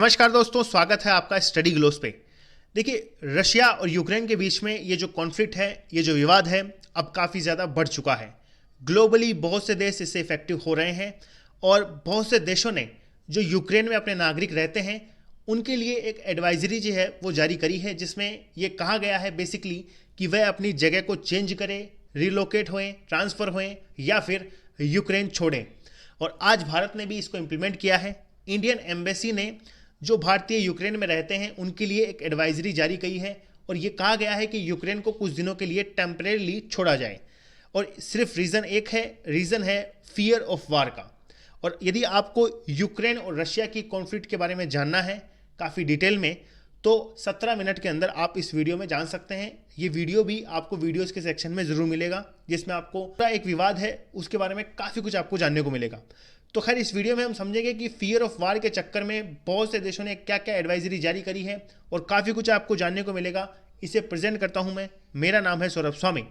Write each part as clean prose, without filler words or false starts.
नमस्कार दोस्तों, स्वागत है आपका स्टडी ग्लोस पे। देखिए, रशिया और यूक्रेन के बीच में ये जो कॉन्फ्लिक्ट है, ये जो विवाद है, अब काफ़ी ज़्यादा बढ़ चुका है। ग्लोबली बहुत से देश इससे इफेक्टिव हो रहे हैं और बहुत से देशों ने जो यूक्रेन में अपने नागरिक रहते हैं उनके लिए एक एडवाइजरी जो है वो जारी करी है, जिसमें ये कहा गया है बेसिकली कि वह अपनी जगह को चेंज करें, रिलोकेट होएं, ट्रांसफ़र होएं या फिर यूक्रेन छोड़ें। और आज भारत ने भी इसको इम्प्लीमेंट किया है। इंडियन एम्बेसी ने जो भारतीय यूक्रेन में रहते हैं उनके लिए एक एडवाइजरी जारी की है और ये कहा गया है कि यूक्रेन को कुछ दिनों के लिए टेम्परेली छोड़ा जाए। और सिर्फ रीज़न है फियर ऑफ वार का। और यदि आपको यूक्रेन और रशिया की कॉन्फ्लिक्ट के बारे में जानना है काफ़ी डिटेल में, तो 17 मिनट के अंदर आप इस वीडियो में जान सकते हैं। ये वीडियो भी आपको वीडियोस के सेक्शन में ज़रूर मिलेगा, जिसमें आपको पूरा एक विवाद है उसके बारे में काफ़ी कुछ आपको जानने को मिलेगा। तो खैर, इस वीडियो में हम समझेंगे कि फियर ऑफ वार के चक्कर में बहुत से देशों ने क्या क्या एडवाइजरी जारी करी है और काफ़ी कुछ आपको जानने को मिलेगा। इसे प्रेजेंट करता हूं मैं। मेरा नाम है सौरभ स्वामी।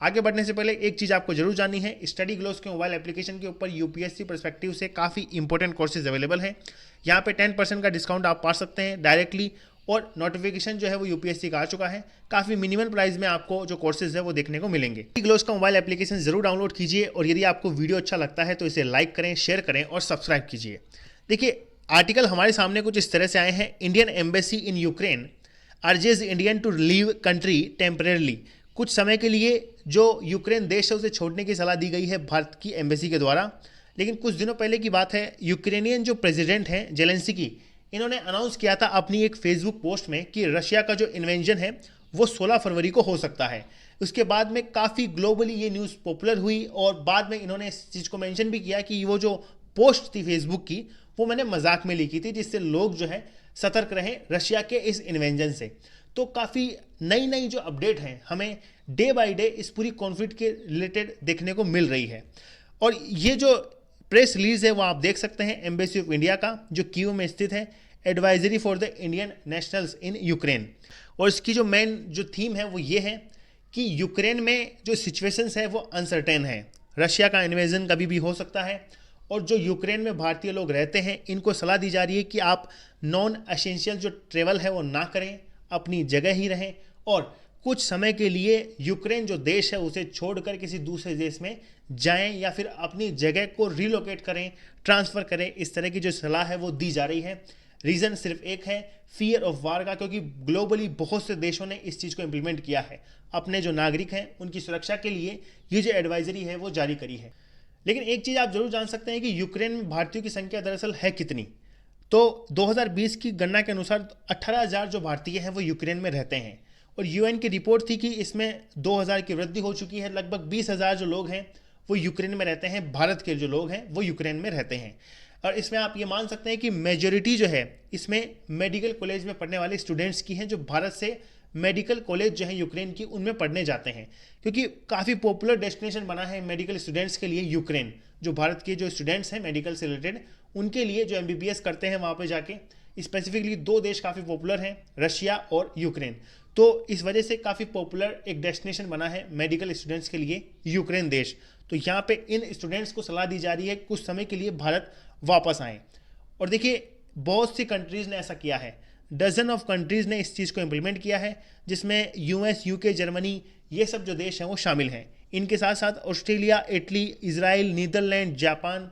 आगे बढ़ने से पहले एक चीज़ आपको जरूर जाननी है, स्टडी ग्लोस के मोबाइल एप्लीकेशन के ऊपर यूपीएससी पर्सपेक्टिव से काफ़ी इंपॉर्टेंट कोर्सेज अवेलेबल हैं। यहाँ पे 10% का डिस्काउंट आप पा सकते हैं डायरेक्टली, और नोटिफिकेशन जो है वो यूपीएससी का आ चुका है। काफ़ी मिनिमम प्राइस में आपको जो कोर्सेज है वो देखने को मिलेंगे। ग्लोस का मोबाइल एप्लीकेशन जरूर डाउनलोड कीजिए और यदि आपको वीडियो अच्छा लगता है तो इसे लाइक करें, शेयर करें और सब्सक्राइब कीजिए। देखिए, आर्टिकल हमारे सामने कुछ इस तरह से आए हैं। Indian embassy in Ukraine urges Indian to leave country temporarily. कुछ समय के लिए जो यूक्रेन देश है उसे छोड़ने की सलाह दी गई है भारत की एम्बेसी के द्वारा। लेकिन कुछ दिनों पहले की बात है, यूक्रेनियन जो प्रेसिडेंट हैं जेलेंस्की, इन्होंने अनाउंस किया था अपनी एक फेसबुक पोस्ट में कि रशिया का जो इन्वेंजन है वो 16 फरवरी को हो सकता है। उसके बाद में काफ़ी ग्लोबली ये न्यूज़ पॉपुलर हुई और बाद में इन्होंने इस चीज़ को मेंशन भी किया कि वो जो पोस्ट थी फेसबुक की वो मैंने मजाक में लिखी थी, जिससे लोग जो है सतर्क रहें रशिया के इस इन्वेंजन से। तो काफ़ी नई नई जो अपडेट हैं हमें डे बाय डे इस पूरी कॉन्फ्लिक्ट के रिलेटेड देखने को मिल रही है। और ये जो प्रेस रिलीज है वो आप देख सकते हैं एम्बेसी ऑफ इंडिया का, जो कीव में स्थित है, advisory for the Indian nationals in Ukraine. और इसकी जो मेन जो थीम है वो ये है कि यूक्रेन में जो सिचुएशंस है वो अनसर्टेन है, रशिया का इन्वेजन कभी भी हो सकता है। और जो यूक्रेन में भारतीय लोग रहते हैं इनको सलाह दी जा रही है कि आप नॉन एसेंशियल जो ट्रेवल है वो ना करें, अपनी जगह ही रहें और कुछ समय के लिए यूक्रेन जो देश है उसे छोड़कर किसी दूसरे देश में जाएं या फिर अपनी जगह को रिलोकेट करें, ट्रांसफ़र करें। इस तरह की जो सलाह है वो दी जा रही है। रीज़न सिर्फ एक है, फियर ऑफ वार का, क्योंकि ग्लोबली बहुत से देशों ने इस चीज़ को इम्प्लीमेंट किया है, अपने जो नागरिक हैं उनकी सुरक्षा के लिए ये जो एडवाइजरी है वो जारी करी है। लेकिन एक चीज़ आप जरूर जान सकते हैं कि यूक्रेन में भारतीयों की संख्या दरअसल है कितनी। तो 2020 की गणना के अनुसार 18,000 जो भारतीय हैं वो यूक्रेन में रहते हैं और यूएन की रिपोर्ट थी कि इसमें 2,000 की वृद्धि हो चुकी है। लगभग 20,000 जो लोग हैं वो यूक्रेन में रहते हैं, भारत के जो लोग हैं वो यूक्रेन में रहते हैं। और इसमें आप ये मान सकते हैं कि मेजोरिटी जो है इसमें मेडिकल कॉलेज में पढ़ने वाले स्टूडेंट्स की हैं, जो भारत से मेडिकल कॉलेज जो है यूक्रेन की उनमें पढ़ने जाते हैं, क्योंकि काफ़ी पॉपुलर डेस्टिनेशन बना है मेडिकल स्टूडेंट्स के लिए यूक्रेन। जो भारत के जो स्टूडेंट्स हैं मेडिकल से रिलेटेड, उनके लिए जो एमबीबीएस करते हैं वहाँ पे जाके, स्पेसिफिकली दो देश काफ़ी पॉपुलर हैं, रशिया और यूक्रेन। तो इस वजह से काफ़ी पॉपुलर एक डेस्टिनेशन बना है मेडिकल स्टूडेंट्स के लिए यूक्रेन देश। तो यहाँ पे इन स्टूडेंट्स को सलाह दी जा रही है कुछ समय के लिए भारत वापस आएँ। और देखिए, बहुत सी कंट्रीज़ ने ऐसा किया है, डजन ऑफ कंट्रीज़ ने इस चीज़ को इम्प्लीमेंट किया है, जिसमें यूएस, यूके, जर्मनी, ये सब जो देश हैं वो शामिल हैं। इनके साथ साथ Australia, Italy, Israel, Netherland, Japan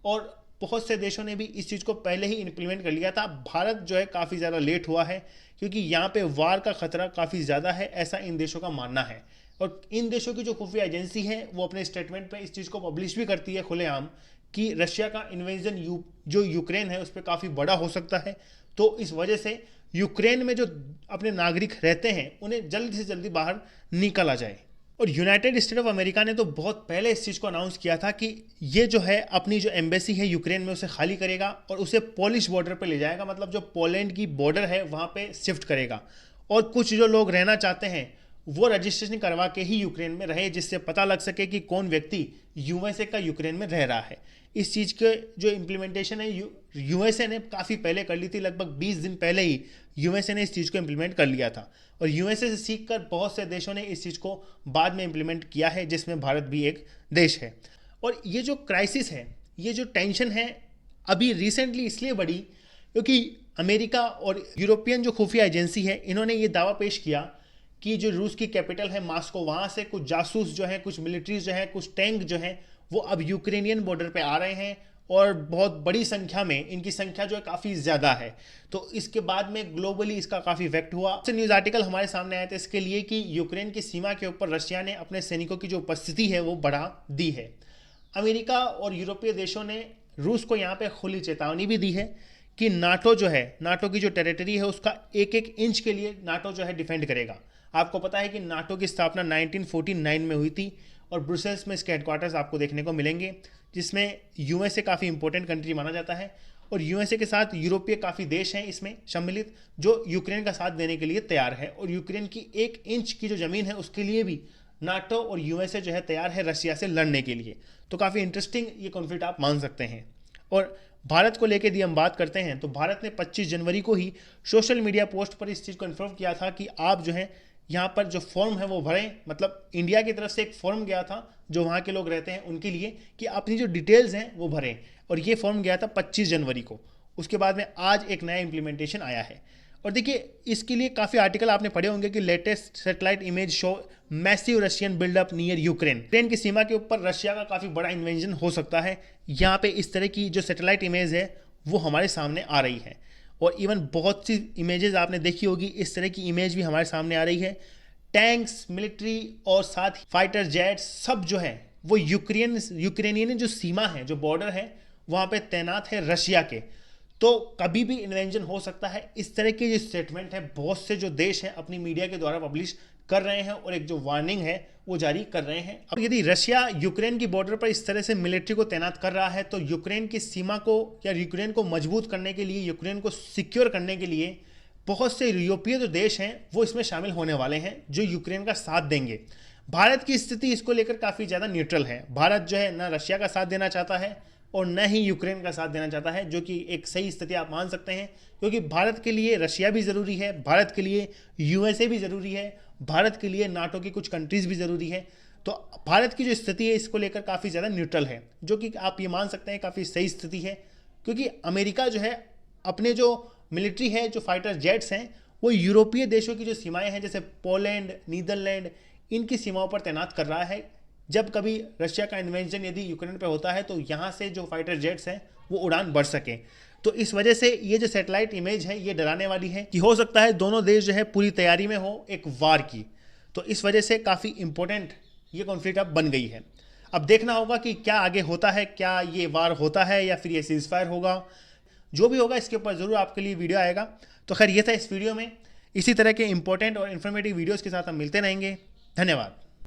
और बहुत से देशों ने भी इस चीज़ को पहले ही इम्प्लीमेंट कर लिया था। भारत जो है काफ़ी ज़्यादा लेट हुआ है, क्योंकि यहाँ पे वार का खतरा काफ़ी ज़्यादा है, ऐसा इन देशों का मानना है। और इन देशों की जो खुफिया एजेंसी है वो अपने स्टेटमेंट पे इस चीज़ को पब्लिश भी करती है खुलेआम कि रशिया का इन्वेजन जो यूक्रेन है उस पर काफ़ी बड़ा हो सकता है। तो इस वजह से यूक्रेन में जो अपने नागरिक रहते हैं उन्हें जल्दी से जल्दी बाहर निकला जाए। और यूनाइटेड स्टेट ऑफ अमेरिका ने तो बहुत पहले इस चीज़ को अनाउंस किया था कि ये जो है अपनी जो एम्बेसी है यूक्रेन में उसे खाली करेगा और उसे पोलिश बॉर्डर पे ले जाएगा, मतलब जो पोलैंड की बॉर्डर है वहाँ पे शिफ्ट करेगा। और कुछ जो लोग रहना चाहते हैं वो रजिस्ट्रेशन करवा के ही यूक्रेन में रहे, जिससे पता लग सके कि कौन व्यक्ति यूएसए का यूक्रेन में रह रहा है। इस चीज़ के जो इम्प्लीमेंटेशन है यूएसए ने काफ़ी पहले कर ली थी, लगभग 20 दिन पहले ही यूएसए ने इस चीज़ को इम्प्लीमेंट कर लिया था। और यूएसए से सीखकर बहुत से देशों ने इस चीज़ को बाद में इम्प्लीमेंट किया है, जिसमें भारत भी एक देश है। और ये जो क्राइसिस है, ये जो टेंशन है, अभी रिसेंटली इसलिए बढ़ी क्योंकि अमेरिका और यूरोपियन जो खुफिया एजेंसी है, इन्होंने ये दावा पेश किया कि जो रूस की कैपिटल है मास्को, वहाँ से कुछ जासूस जो हैं, कुछ मिलिट्रीज जो हैं, कुछ टैंक जो हैं, वो अब यूक्रेनियन बॉर्डर पे आ रहे हैं और बहुत बड़ी संख्या में, इनकी संख्या जो है काफ़ी ज़्यादा है। तो इसके बाद में ग्लोबली इसका काफ़ी इफेक्ट हुआ। न्यूज़ आर्टिकल हमारे सामने आए थे इसके लिए कि यूक्रेन की सीमा के ऊपर रशिया ने अपने सैनिकों की जो उपस्थिति है वो बढ़ा दी है। अमेरिका और यूरोपीय देशों ने रूस को यहाँ पे खुली चेतावनी भी दी है कि नाटो जो है, नाटो की जो टेरिटरी है उसका एक एक इंच के लिए नाटो जो है डिफेंड करेगा। आपको पता है कि नाटो की स्थापना 1949 में हुई थी और ब्रुसेल्स में इसके हेडक्वार्टर्स आपको देखने को मिलेंगे, जिसमें यूएसए काफ़ी इंपॉर्टेंट कंट्री माना जाता है और यूएसए के साथ यूरोपीय काफ़ी देश हैं इसमें सम्मिलित, जो यूक्रेन का साथ देने के लिए तैयार है। और यूक्रेन की एक इंच की जो ज़मीन है उसके लिए भी नाटो और यूएसए जो है तैयार है रशिया से लड़ने के लिए। तो काफ़ी इंटरेस्टिंग ये कॉन्फ्लिक्ट आप मान सकते हैं। और भारत को लेकर यदि हम बात करते हैं तो भारत ने 25 जनवरी को ही सोशल मीडिया पोस्ट पर इस चीज़ को इन्फॉर्म किया था कि आप जो है यहाँ पर जो फॉर्म है वो भरें। मतलब इंडिया की तरफ से एक फॉर्म गया था जो वहाँ के लोग रहते हैं उनके लिए कि अपनी जो डिटेल्स हैं वो भरें, और ये फॉर्म गया था 25 जनवरी को। उसके बाद में आज एक नया इम्प्लीमेंटेशन आया है। और देखिए इसके लिए काफ़ी आर्टिकल आपने पढ़े होंगे कि latest satellite image show massive Russian buildup near Ukraine. Ukraine की सीमा के ऊपर रशिया का काफ़ी बड़ा इन्वेंजन हो सकता है। यहाँ पे इस तरह की जो सैटेलाइट इमेज है वो हमारे सामने आ रही है, और इवन बहुत सी इमेजेस आपने देखी होगी, इस तरह की इमेज भी हमारे सामने आ रही है। टैंक्स, मिलिट्री और साथ ही फाइटर जेट्स सब जो है वो यूक्रेनियन जो सीमा है, जो बॉर्डर है, वहाँ पे तैनात है रशिया के। तो कभी भी इन्वेंजन हो सकता है। इस तरह के जो स्टेटमेंट है बहुत से जो देश हैं अपनी मीडिया के द्वारा पब्लिश कर रहे हैं और एक जो वार्निंग है वो जारी कर रहे हैं। अब यदि रशिया यूक्रेन की बॉर्डर पर इस तरह से मिलिट्री को तैनात कर रहा है तो यूक्रेन की सीमा को या यूक्रेन को मजबूत करने के लिए, यूक्रेन को सिक्योर करने के लिए बहुत से यूरोपीय जो देश हैं वो इसमें शामिल होने वाले हैं जो यूक्रेन का साथ देंगे। भारत की स्थिति इसको लेकर काफ़ी ज़्यादा न्यूट्रल है। भारत जो है ना रशिया का साथ देना चाहता है और न ही यूक्रेन का साथ देना चाहता है, जो कि एक सही स्थिति आप मान सकते हैं, क्योंकि भारत के लिए रशिया भी ज़रूरी है, भारत के लिए यूएसए भी ज़रूरी है, भारत के लिए नाटो की कुछ कंट्रीज़ भी ज़रूरी है। तो भारत की जो स्थिति है इसको लेकर काफ़ी ज़्यादा न्यूट्रल है, जो कि आप ये मान सकते हैं काफ़ी सही स्थिति है। क्योंकि अमेरिका जो है अपने जो मिलिट्री है, जो फाइटर जेट्स हैं, वो यूरोपीय देशों की जो सीमाएँ हैं जैसे पोलैंड, नीदरलैंड, इनकी सीमाओं पर तैनात कर रहा है। जब कभी रशिया का इन्वेंशन यदि यूक्रेन पे होता है तो यहाँ से जो फाइटर जेट्स हैं वो उड़ान बढ़ सके। तो इस वजह से ये जो सैटेलाइट इमेज है ये डराने वाली है कि हो सकता है दोनों देश जो है पूरी तैयारी में हो एक वार की। तो इस वजह से काफ़ी इंपॉर्टेंट ये कॉन्फ्लिक्ट अब बन गई है। अब देखना होगा कि क्या आगे होता है, क्या ये वार होता है या फिर ये सीज़फायर होगा। जो भी होगा इसके ऊपर ज़रूर आपके लिए वीडियो आएगा। तो खैर ये था इस वीडियो में। इसी तरह के इंपॉर्टेंट और इन्फॉर्मेटिव वीडियोज़ के साथ हम मिलते रहेंगे। धन्यवाद।